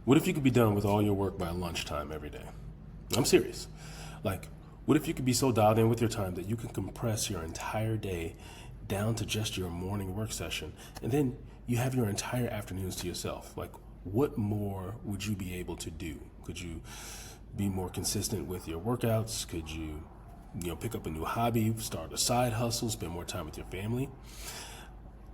What if you could be done with all your work by lunchtime every day? I'm serious. Like, what if you could be so dialed in with your time that you can compress your entire day down to just your morning work session, and then you have your entire afternoons to yourself? Like, what more would you be able to do? Could you be more consistent with your workouts? Could you pick up a new hobby, start a side hustle, spend more time with your family?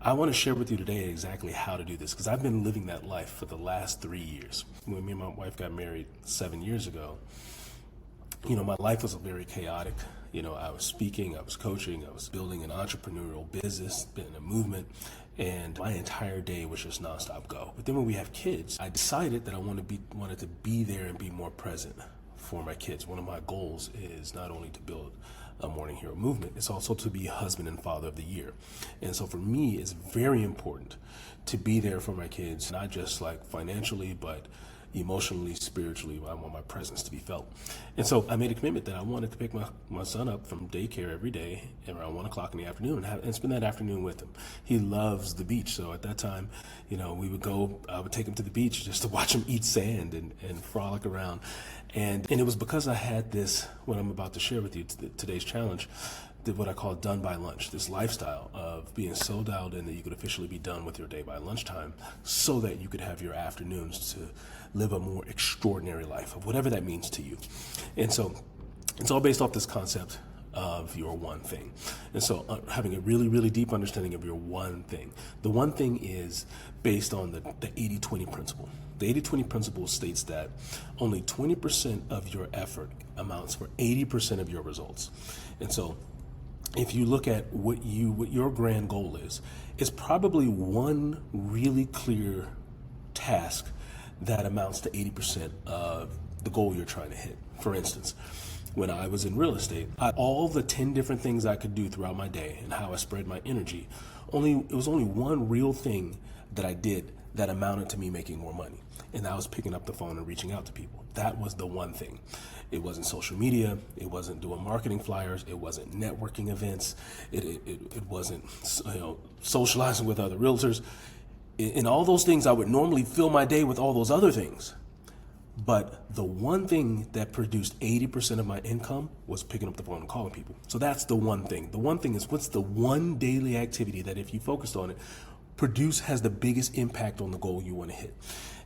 I want to share with you today exactly how to do this, because I've been living that life for the last 3 years. When me and my wife got married 7 years ago, my life was very chaotic. I was speaking, I was coaching, I was building an entrepreneurial business, in a movement, and my entire day was just nonstop go. But then when we have kids, I decided that I wanted to be there and be more present for my kids. One of my goals is not only to build a Morning Hero movement, it's also to be husband and father of the year. And so for me, it's very important to be there for my kids, not just like financially, but emotionally, spiritually. I want my presence to be felt. And so I made a commitment that I wanted to pick my son up from daycare every day around 1 o'clock in the afternoon and spend that afternoon with him. He loves the beach. So at that time, I would take him to the beach just to watch him eat sand and frolic around. And it was because I had this, what I'm about to share with you, today's challenge, what I call done by lunch, this lifestyle of being so dialed in that you could officially be done with your day by lunchtime, so that you could have your afternoons to live a more extraordinary life, of whatever that means to you. And so it's all based off this concept of your one thing. And so having a really, really deep understanding of your one thing. The one thing is based on the 80-20 principle. The 80-20 principle states that only 20% of your effort amounts for 80% of your results. And so if you look at what your grand goal is, it's probably one really clear task that amounts to 80% of the goal you're trying to hit. For instance, when I was in real estate, all the 10 different things I could do throughout my day and how I spread my energy, it was only one real thing that I did that amounted to me making more money. And that was picking up the phone and reaching out to people. That was the one thing. It wasn't social media. It wasn't doing marketing flyers. It wasn't networking events. It wasn't socializing with other realtors. In all those things, I would normally fill my day with all those other things. But the one thing that produced 80% of my income was picking up the phone and calling people. So that's the one thing. The one thing is, what's the one daily activity that if you focused on it, has the biggest impact on the goal you want to hit?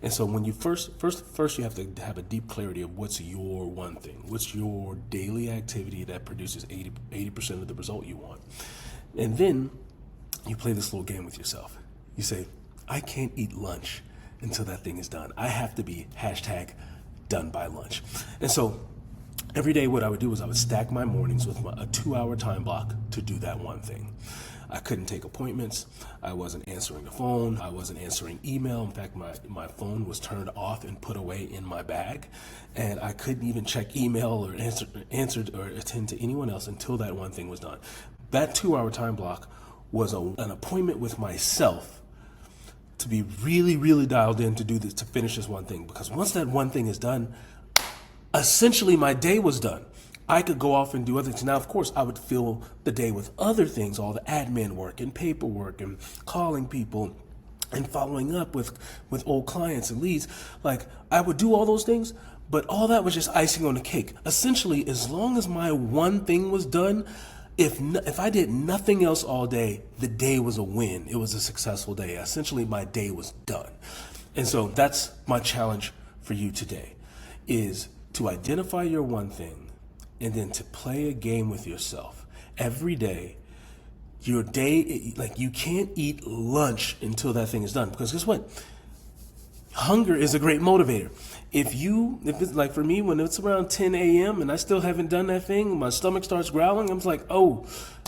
And so when you first you have to have a deep clarity of what's your one thing. What's your daily activity that produces 80% of the result you want? And then you play this little game with yourself. You say, I can't eat lunch until that thing is done. I have to be #done by lunch. And so every day what I would do is I would stack my mornings with a 2-hour time block to do that one thing. I couldn't take appointments. I wasn't answering the phone. I wasn't answering email. In fact, my phone was turned off and put away in my bag. And I couldn't even check email or answer or attend to anyone else until that one thing was done. That 2-hour time block was an appointment with myself to be really, really dialed in to do this, to finish this one thing. Because once that one thing is done, essentially my day was done. I could go off and do other things. Now, of course, I would fill the day with other things, all the admin work and paperwork and calling people and following up with old clients and leads. Like, I would do all those things, but all that was just icing on the cake. Essentially, as long as my one thing was done, if I did nothing else all day, the day was a win. It was a successful day. Essentially, my day was done. And so that's my challenge for you today, is to identify your one thing and then to play a game with yourself. Every day, your day, like, you can't eat lunch until that thing is done. Because guess what? Hunger is a great motivator. If it's like, for me, when it's around 10 a.m. and I still haven't done that thing, my stomach starts growling. I'm like, oh,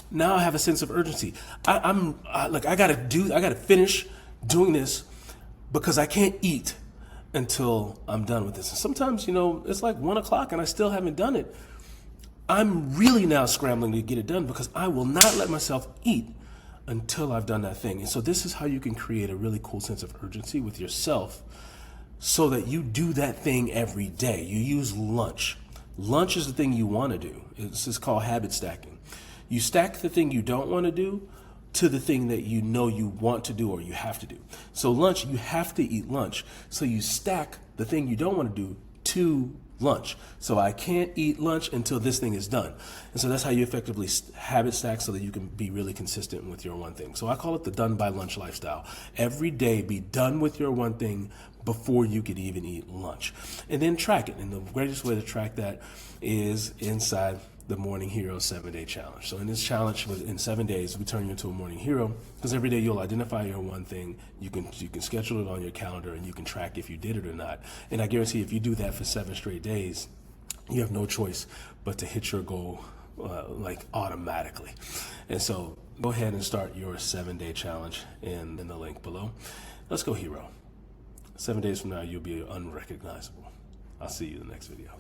now I have a sense of urgency. I gotta finish doing this because I can't eat until I'm done with this. And sometimes, it's like 1 o'clock and I still haven't done it. I'm really now scrambling to get it done because I will not let myself eat until I've done that thing. And so this is how you can create a really cool sense of urgency with yourself, so that you do that thing every day. You use lunch. Lunch is the thing you want to do. This is called habit stacking. You stack the thing you don't want to do to the thing that you know you want to do or you have to do. So lunch, you have to eat lunch. So you stack the thing you don't want to do to lunch. So I can't eat lunch until this thing is done. And so that's how you effectively habit stack so that you can be really consistent with your one thing. So I call it the done by lunch lifestyle. Every day be done with your one thing before you could even eat lunch. And then track it. And the greatest way to track that is inside the Morning Hero 7-Day Challenge. So in this challenge, in 7 days, we turn you into a morning hero, because every day you'll identify your one thing, you can schedule it on your calendar, and you can track if you did it or not. And I guarantee if you do that for 7 straight days, you have no choice but to hit your goal like automatically. And so go ahead and start your 7-day challenge in the link below. Let's go hero. 7 days from now, you'll be unrecognizable. I'll see you in the next video.